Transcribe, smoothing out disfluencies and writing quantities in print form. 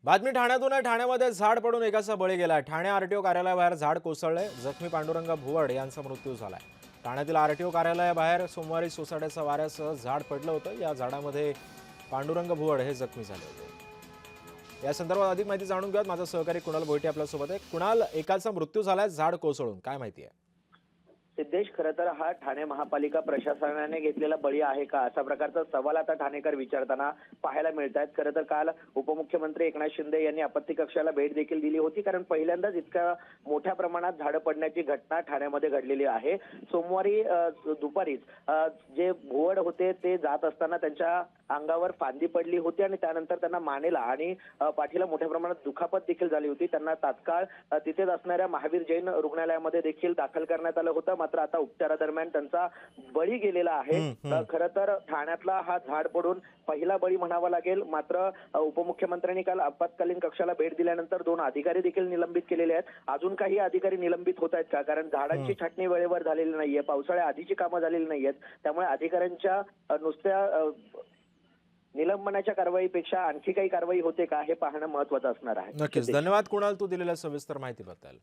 बातमी ठाण्यातून आहे। ठाण्यामध्ये झाड पडून एकाचा बळी गेलाय। ठाणे आरटीओ कार्यालयाबाहेर झाड कोसळले। जखमी पांडुरंग भुवड यांचा मृत्यू झालाय। ठाण्यातील आरटीओ कार्यालयाबाहेर सोमवारी सोसाट्याच्या वाऱ्यासह झाड पडलं होतं। या झाडामध्ये पांडुरंग भुवड हे जखमी झाले होते। या संदर्भात अधिक माहिती जाणून घेऊयात। माझा सहकारी कुणाल भोईटे आपल्या सोबत आहे। कुणाल, एकाचा मृत्यू झालाय झाड कोसळून, काय माहिती आहे? सिद्धेश, खरं तर हा ठाणे महापालिका प्रशासनाने घेतलेला बळी आहे का, अशा प्रकारचा सवाल आता ठाणेकर विचारताना पाहायला मिळत आहेत। खरं तर काल उपमुख्यमंत्री एकनाथ शिंदे यांनी आपत्ती कक्षाला भेट देखील दिली होती, कारण पहिल्यांदाच इतक्या मोठ्या प्रमाणात झाडं पडण्याची घटना ठाण्यामध्ये घडलेली आहे। सोमवारी दुपारीच जे भुवड होते ते जात असताना त्यांच्या अंगावर फांदी पडली होती आणि त्यानंतर त्यांना मानेला आणि पाठीला मोठ्या प्रमाणात दुखापत देखील झाली होती। त्यांना तात्काळ तिथेच असणाऱ्या महावीर जैन रुग्णालयामध्ये देखील दाखल करण्यात आलं होतं, मात्र आता उपचारादरम्यान त्यांचा बळी गेलेला आहे। खरं तर ठाण्यातला हा झाड पडून पहिला बळी म्हणावा लागेल। मात्र उपमुख्यमंत्र्यांनी काल आपत्कालीन कक्षाला भेट दिल्यानंतर 2 अधिकारी देखील निलंबित केलेले आहेत। अजून काही अधिकारी निलंबित होत आहेत का, कारण झाडांची छाटणी वेळेवर झालेली नाहीये, पावसाळ्या आधीची कामं झालेली नाहीयेत, त्यामुळे अधिकाऱ्यांच्या नुसत्या निलंबनाच्या कारवाईपेक्षा आणखी काही कारवाई होते का हे पाहणं महत्त्वाचं असणार आहे। नक्कीच, धन्यवाद कुणाल, तू दिलेल्या सविस्तर माहितीबद्दल।